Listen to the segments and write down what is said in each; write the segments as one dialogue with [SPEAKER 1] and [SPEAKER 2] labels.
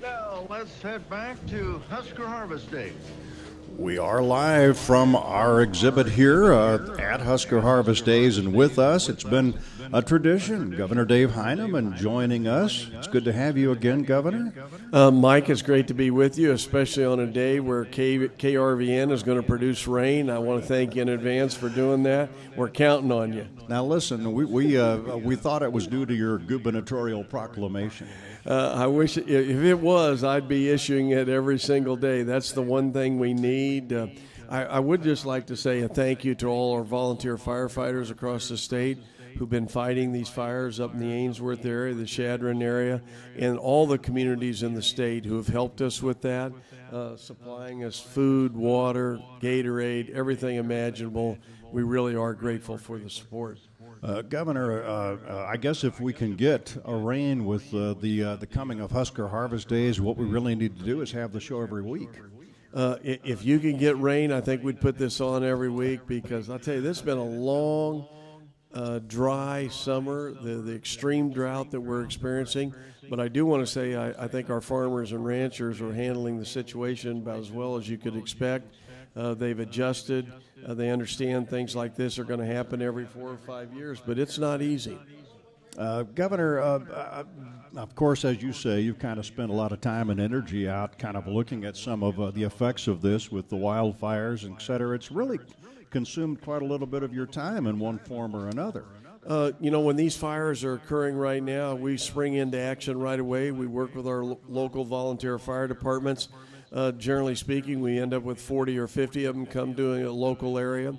[SPEAKER 1] Now let's head back to Husker Harvest Day.
[SPEAKER 2] We are live from our exhibit here at Husker Harvest Days, and with us, it's been a tradition. Governor Dave Heineman joining us. It's good to have you again, Governor.
[SPEAKER 3] Mike, it's great to be with you, especially on a day where KRVN is going to produce rain. I want to thank you in advance for doing that. We're counting on you.
[SPEAKER 2] Now, listen, we thought it was due to your gubernatorial proclamation.
[SPEAKER 3] I wish if it was, I'd be issuing it every single day. That's the one thing we need. I would just like to say a thank you to all our volunteer firefighters across the state who've been fighting these fires up in the Ainsworth area, the Chadron area, and all the communities in the state who have helped us with that, supplying us food, water, Gatorade, everything imaginable. We really are grateful for the support.
[SPEAKER 2] Governor, I guess if we can get a rain with the coming of Husker Harvest Days, what we really need to do is have the show every week.
[SPEAKER 3] If you can get rain, I think we'd put this on every week because I'll tell you, this has been a long, dry summer, the extreme drought that we're experiencing. But I do want to say I think our farmers and ranchers are handling the situation about as well as you could expect. They've adjusted. They understand things like this are going to happen every 4 or 5 years, but it's not easy.
[SPEAKER 2] Governor, of course, as you say, you've kind of spent a lot of time and energy out kind of looking at some of the effects of this with the wildfires, et cetera. It's really consumed quite a little bit of your time in one form or another.
[SPEAKER 3] When these fires are occurring right now, we spring into action right away. We work with our local volunteer fire departments. Generally speaking, we end up with 40 or 50 of them come to a local area.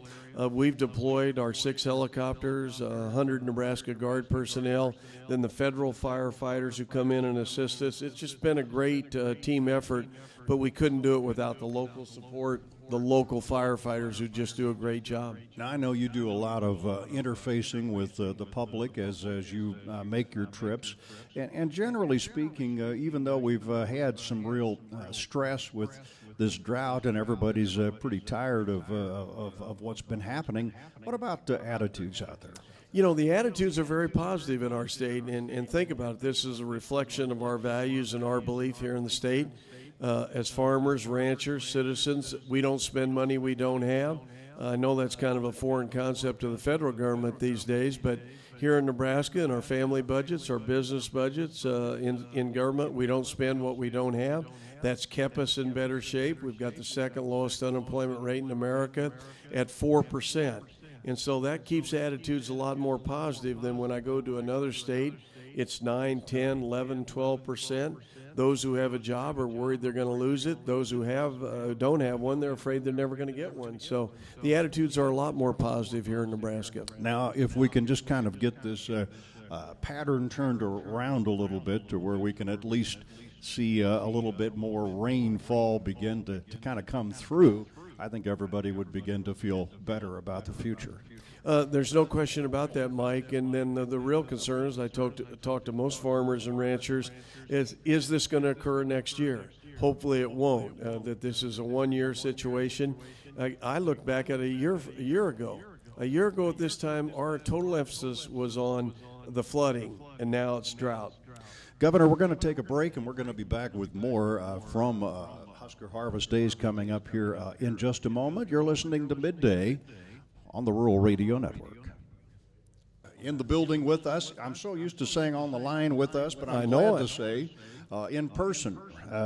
[SPEAKER 3] We've deployed our 6 helicopters, 100 Nebraska Guard personnel, then the federal firefighters who come in and assist us. It's just been a great team effort, but we couldn't do it without the local support, the local firefighters who just do a great job.
[SPEAKER 2] Now, I know you do a lot of interfacing with the public as you make your trips. And generally speaking, even though we've had some real stress with this drought and everybody's pretty tired of what's been happening, what about attitudes out there?
[SPEAKER 3] You know, the attitudes are very positive in our state, and think about it. This is a reflection of our values and our belief here in the state. As farmers, ranchers, citizens, we don't spend money we don't have. I know that's kind of a foreign concept to the federal government these days, but here in Nebraska, in our family budgets, our business budgets, in government, we don't spend what we don't have. That's kept us in better shape. We've got the second lowest unemployment rate in America at 4%. And so that keeps attitudes a lot more positive than when I go to another state. It's 9, 10, 11, 12%. Those who have a job are worried they're going to lose it. Those who don't have one, they're afraid they're never going to get one. So the attitudes are a lot more positive here in Nebraska.
[SPEAKER 2] Now, if we can just kind of get this pattern turned around a little bit to where we can at least see a little bit more rainfall begin to kind of come through, I think everybody would begin to feel better about the future.
[SPEAKER 3] There's no question about that, Mike. And then the real concern, as I talk to most farmers and ranchers, is this going to occur next year? Hopefully it won't, that this is a one-year situation. I look back at a year ago. A year ago at this time, our total emphasis was on the flooding, and now it's drought.
[SPEAKER 2] Governor, we're going to take a break, and we're going to be back with more from Husker Harvest Days coming up here in just a moment. You're listening to Midday on the Rural Radio Network. In the building with us, I'm so used to saying on the line with us, but I'm glad to say in person,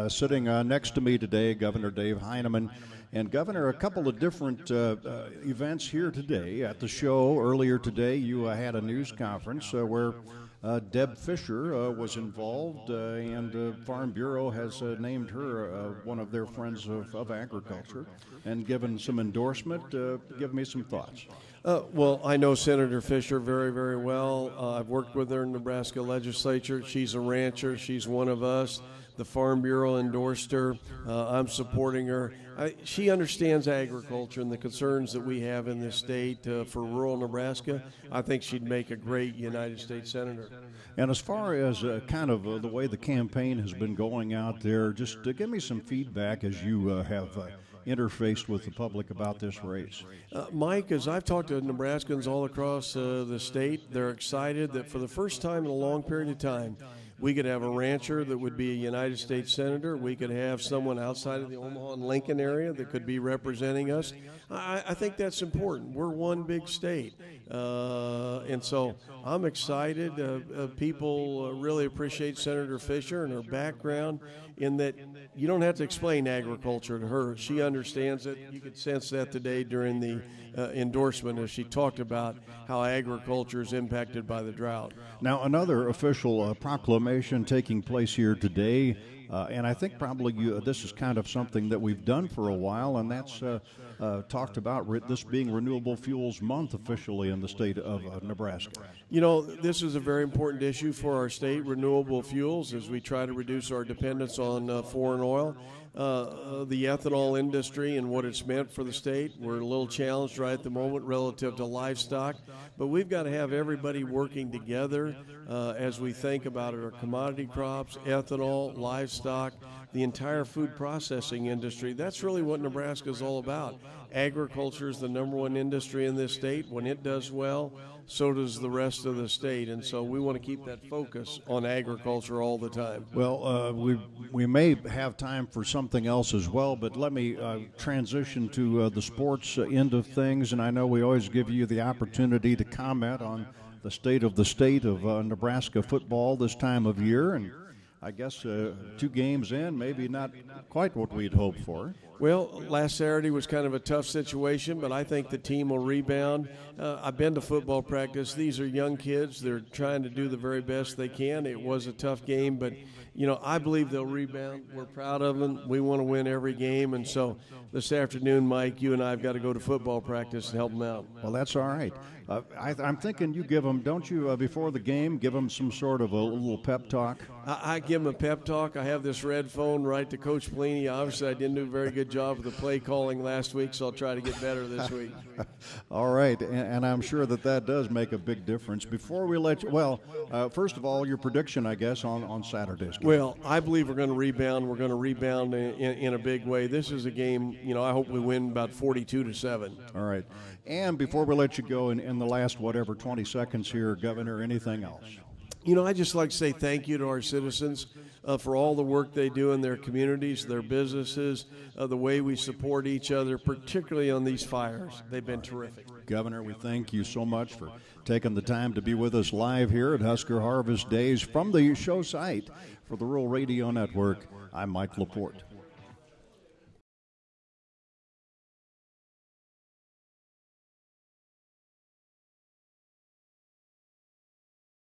[SPEAKER 2] sitting next to me today, Governor Dave Heineman. And Governor, a couple of different events here today. At the show earlier today, you had a news conference where Deb Fisher was involved, and Farm Bureau has named her one of their friends of agriculture and given some endorsement. Give me some thoughts.
[SPEAKER 3] Well, I know Senator Fisher very, very well. I've worked with her in the Nebraska legislature. She's a rancher. She's one of us. The Farm Bureau endorsed her. I'm supporting her. She understands agriculture and the concerns that we have in this state for rural Nebraska. I think she'd make a great United States Senator.
[SPEAKER 2] And as far as kind of the way the campaign has been going out there, just give me some feedback as you have interfaced with the public about this race.
[SPEAKER 3] Mike, as I've talked to Nebraskans all across the state, they're excited that for the first time in a long period of time, We could have a rancher that would be a United States Senator. We could have someone outside of the Omaha and Lincoln area that could be representing us. I think that's important. We're one big state. And so I'm excited. People really appreciate Senator Fisher and her background in that you don't have to explain agriculture to her. She understands it. You could sense that today during the endorsement as she talked about how agriculture is impacted by the drought.
[SPEAKER 2] Now, another official proclamation taking place here today, and I think probably this is kind of something that we've done for a while, and that's talked about this being Renewable Fuels Month officially in the state of Nebraska.
[SPEAKER 3] You know, this is a very important issue for our state, renewable fuels, as we try to reduce our dependence on foreign oil. The ethanol industry and what it's meant for the state. We're a little challenged right at the moment relative to livestock, but we've got to have everybody working together as we think about our commodity crops, ethanol, livestock, the entire food processing industry. That's really what Nebraska is all about. Agriculture is the number one industry in this state. When it does well, so does the rest of the state, and so we want to keep that focus on agriculture all the time.
[SPEAKER 2] Well, we may have time for something else as well, but let me transition to the sports end of things, and I know we always give you the opportunity to comment on the state of Nebraska football this time of year, and I guess 2 games in, maybe not quite what we'd hoped for.
[SPEAKER 3] Well, last Saturday was kind of a tough situation, but I think the team will rebound. I've been to football practice. These are young kids. They're trying to do the very best they can. It was a tough game, but, you know, I believe they'll rebound. We're proud of them. We want to win every game, and so this afternoon, Mike, you and I have got to go to football practice and help them out.
[SPEAKER 2] Well, that's all right. I'm thinking you give them, don't you, before the game, give them some sort of a little pep talk?
[SPEAKER 3] I give them a pep talk. I have this red phone right to Coach Pelini. Obviously, I didn't do a very good job with the play calling last week, so I'll try to get better this week.
[SPEAKER 2] All right, and I'm sure that does make a big difference. Before we let you, first of all, your prediction, I guess, on Saturday's game.
[SPEAKER 3] Well, I believe we're going to rebound. We're going to rebound in a big way. This is a game, you know, I hope we win about 42-7.
[SPEAKER 2] All right. And before we let you go in the last, 20 seconds here, Governor, anything else?
[SPEAKER 3] You know, I just like to say thank you to our citizens for all the work they do in their communities, their businesses, the way we support each other, particularly on these fires. They've been terrific.
[SPEAKER 2] Governor, we thank you so much for taking the time to be with us live here at Husker Harvest Days from the show site for the Rural Radio Network. I'm Mike LePorte.